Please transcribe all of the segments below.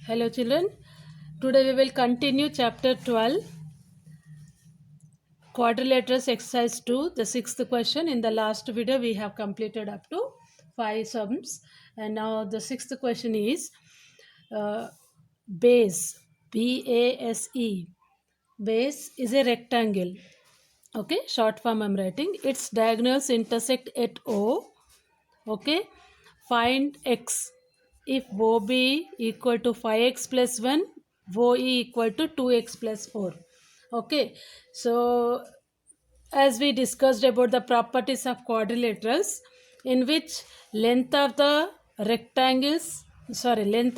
Hello children, today we will continue chapter 12 quadrilaterals exercise 2, the sixth question. In the last video we have completed up to 5 sums, and now the sixth question is uh, base, BASE. Base is a rectangle. Okay, short form I'm writing. Its diagonals intersect at O. Okay, find x if OB equal to 5x plus 1, OE equal to 2x plus 4. Okay, so as we discussed about the properties of quadrilaterals, in which length of the length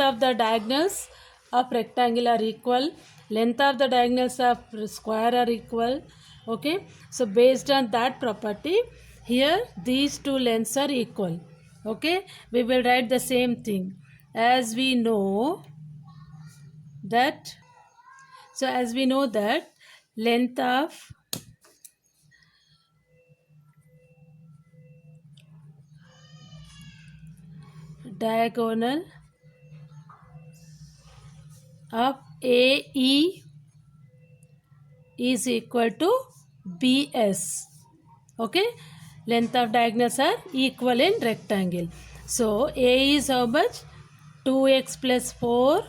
of the diagonals of rectangle are equal, length of the diagonals of square are equal. Okay, so based on that property, here these two lengths are equal. Okay, we will write the same thing. As we know that, as we know that length of diagonal of AE is equal to BS. Okay, length of diagonals are equal in rectangle. So A is how much? 2x plus 4,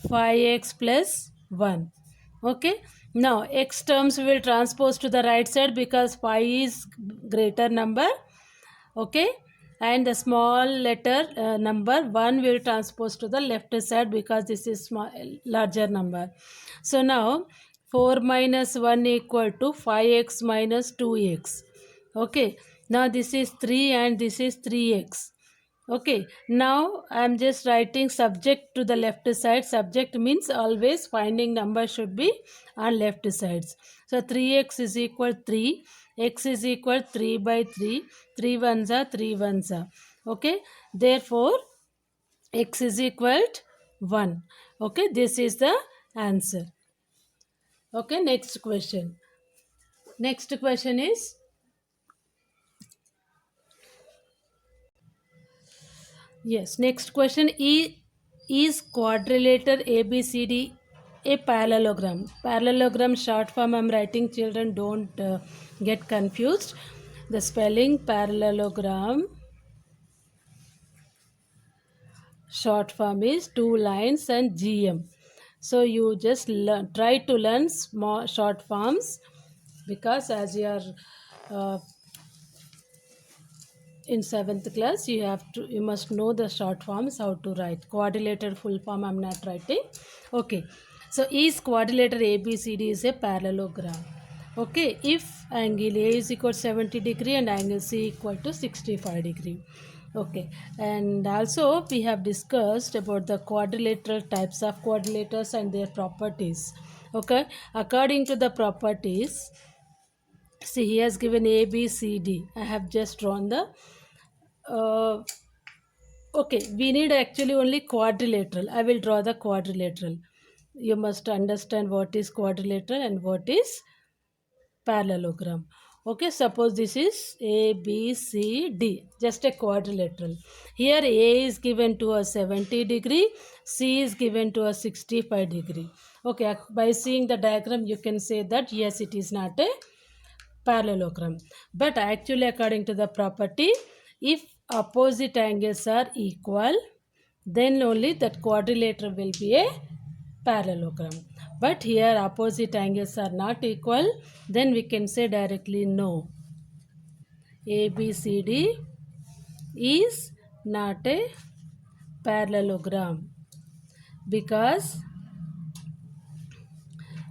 5x plus 1. Okay, now x terms we will transpose to the right side because 5 is greater number. Okay, and the small letter number 1 will transpose to the left side because this is small, larger number. So now 4 minus 1 equal to 5x minus 2x. Okay, now this is 3 and this is 3x. Okay, now I am just writing subject to the left side. Subject means always finding number should be on left sides. So 3x is equal 3, x is equal 3 by 3, 3 ones are 3 ones are. Okay, therefore x is equal to 1. Okay, this is the answer. Okay, next question. Next question is, yes, next question is quadrilateral ABCD a parallelogram? Parallelogram short form I'm writing, children don't get confused. The spelling parallelogram short form is 2 lines and GM. So you just try to learn small short forms because as you are uh, in 7th class you must know the short forms how to write. Quadrilateral full form I'm not writing. Okay, so is quadrilateral ABCD is a parallelogram. Okay, if angle A is equal to 70 degree and angle C equal to 65 degree. Okay, and also we have discussed about the quadrilateral types of quadrilaters and their properties. Okay, according to the properties, see he has given A, B, C, D. I have just drawn the uh, okay, we need actually only quadrilateral. I will draw the quadrilateral. You must understand what is quadrilateral and what is parallelogram. Okay, suppose this is A, B, C, D, just a quadrilateral. Here A is given to a 70 degree, C is given to a 65 degree. Okay, by seeing the diagram, you can say that yes, it is not a parallelogram. But actually, according to the property, if opposite angles are equal, then only that quadrilateral will be a parallelogram. But here opposite angles are not equal, then we can say directly no. ABCD is not a parallelogram because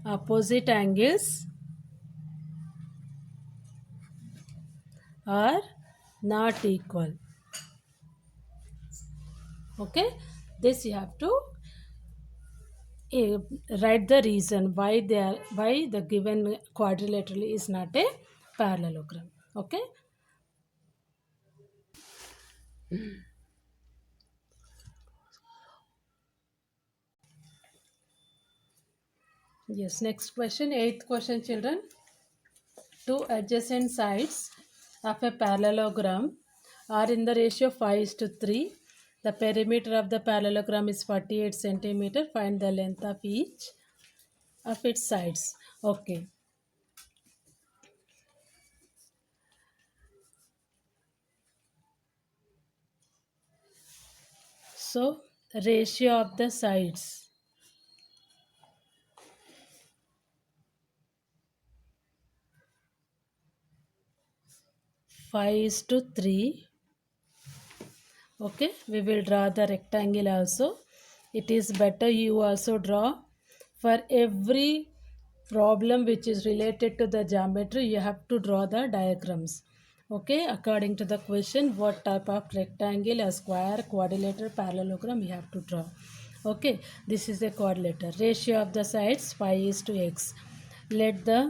opposite angles are not equal. Okay, this you have to write the reason why the given quadrilateral is not a parallelogram. Okay, yes, next question, eighth question, children. Two adjacent sides of a parallelogram are in the ratio 5:3. The perimeter of the parallelogram is 48 centimeter. Find the length of each of its sides. Okay. So ratio of the sides. 5:3. Okay, we will draw the rectangle also. It is better you also draw. For every problem which is related to the geometry, you have to draw the diagrams. Okay, according to the question, what type of rectangle, a square, quadrilateral, parallelogram you have to draw. Okay, this is a quadrilateral. Ratio of the sides 5:x. Let the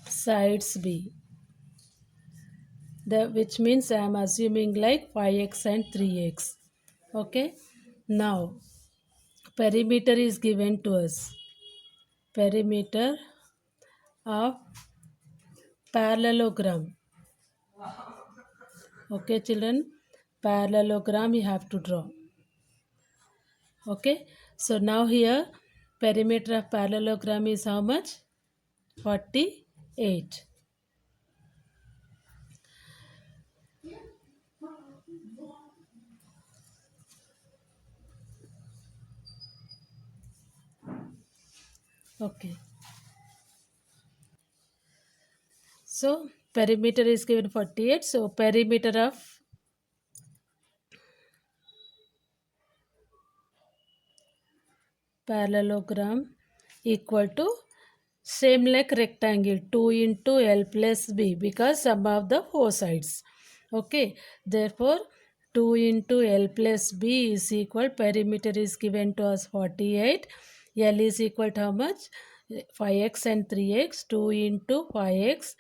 sides be the, which means I am assuming like 5x and 3x. Okay, now perimeter is given to us. Perimeter of parallelogram. Okay children, parallelogram you have to draw. Okay, so now here perimeter of parallelogram is how much? 48. Okay, so perimeter is given 48. So perimeter of parallelogram equal to same like rectangle 2 into L plus B because sum of the four sides. Okay, therefore 2 into L plus B is equal, perimeter is given to us 48. L is equal to how much? 5x and 3x. 2 into 5x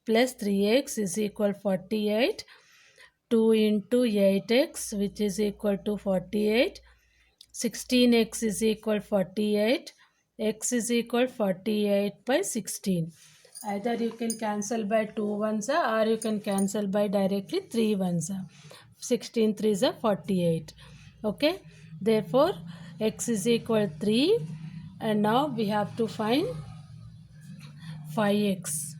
plus 3x is equal 48. 2 into 8x which is equal to 48. 16x is equal 48. X is equal 48 by 16. Either you can cancel by 2 ones or you can cancel by directly 3 ones. 16 3s are 48. Okay. Therefore, x is equal 3 and now we have to find 5x.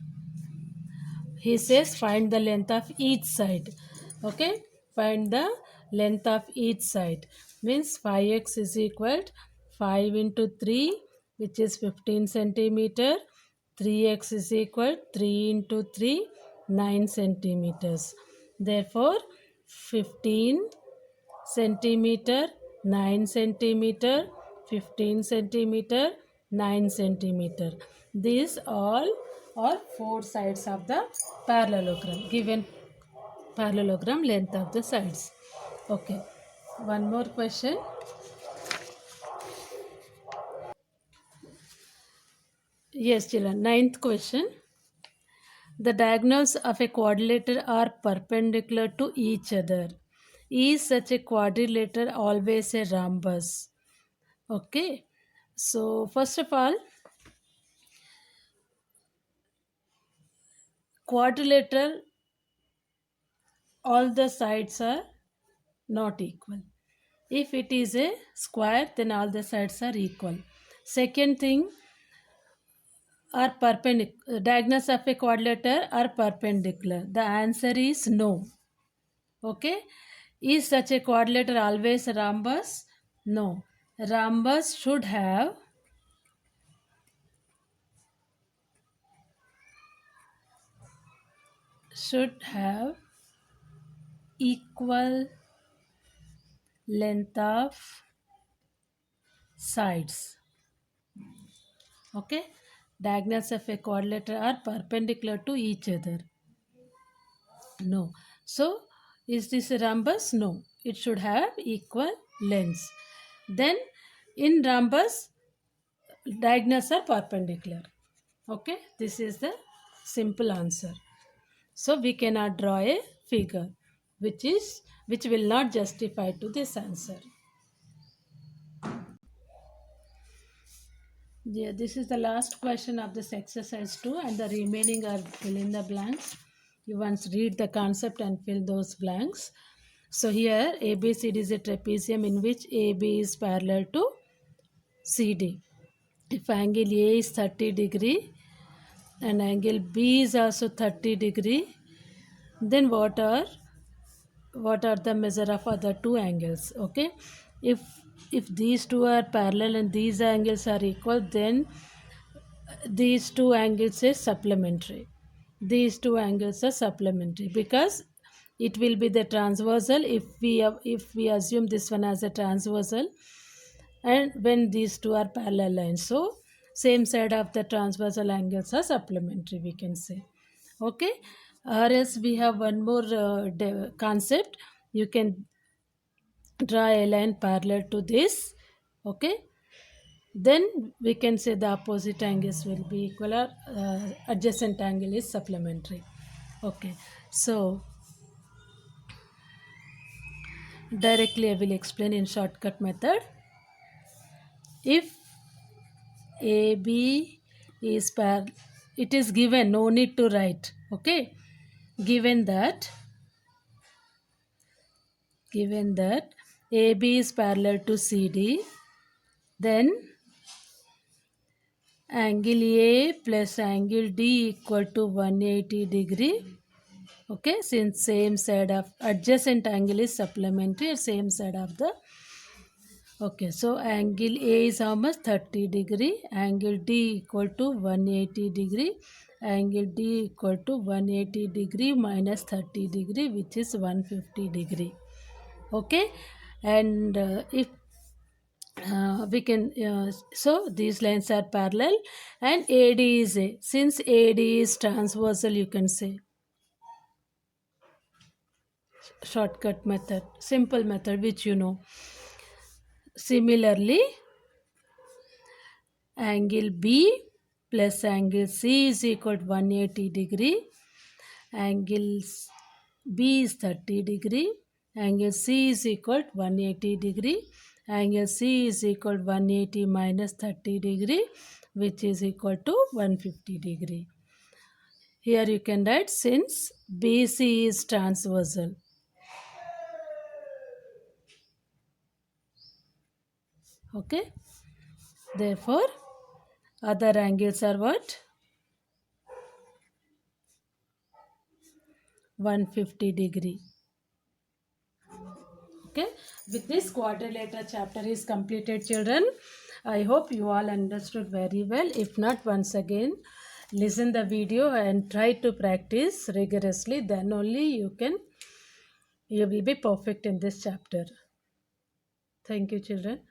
He says find the length of each side. Okay, find the length of each side. Means 5x is equal to 5 into 3 which is 15 centimeter. 3x is equal 3 into 3 9 centimeters. Therefore 15 centimeter 9 centimeter 15 centimeter 9 centimeter. These all are four sides of the parallelogram, given parallelogram length of the sides. Okay, one more question. Yes children, ninth question. The diagonals of a quadrilateral are perpendicular to each other. Is such a quadrilateral always a rhombus? Okay, so first of all, quadrilateral, all the sides are not equal. If it is a square, then all the sides are equal. Second thing, are perpendicular. Diagonals of a quadrilateral are perpendicular. The answer is no. Okay. Is such a quadrilateral always a rhombus? No. Rhombus should have equal length of sides. Okay, diagonals of a quadrilateral are perpendicular to each other. No. So, is this a rhombus? No. It should have equal lengths. Then, in rhombus, diagonals are perpendicular. Okay, this is the simple answer. So, we cannot draw a figure which will not justify to this answer. Yeah, this is the last question of this exercise 2 and the remaining are fill in the blanks. You once read the concept and fill those blanks. So here ABCD is a trapezium in which AB is parallel to CD. If angle A is 30 degree and angle B is also 30 degree, then what are the measure of other two angles? Okay, if these two are parallel and these angles are equal, then these two angles is supplementary. These two angles are supplementary because it will be the transversal if we assume this one as a transversal, and when these two are parallel lines, so same side of the transversal angles are supplementary, we can say. Okay, or else we have one more concept. You can draw a line parallel to this. Okay, then we can say the opposite angles will be equal, or adjacent angle is supplementary. Okay, so directly I will explain in shortcut method. If AB is it is given, no need to write. Okay, given that AB is parallel to CD, then angle A plus angle D equal to 180 degree. Okay, since same side of adjacent angle is supplementary, same side of the. Okay, so angle A is how much? 30 degree. Angle D equal to 180 degree. Angle D equal to 180 degree minus 30 degree, which is 150 degree. Okay, and if we can so these lines are parallel, and AD is a, since AD is transversal, you can say shortcut method, simple method which you know. Similarly, angle B plus angle C is equal to 180 degree. Angle B is 30 degree. Angle C is equal to 180 degree. Angle C is equal to 180 minus 30 degree, which is equal to 150 degree. Here you can write, since BC is transversal. Okay. Therefore, other angles are what? 150 degree. Okay, with this quadrilateral chapter is completed, children. I hope you all understood very well. If not, once again listen the video and try to practice rigorously, then only you will be perfect in this chapter. Thank you, children.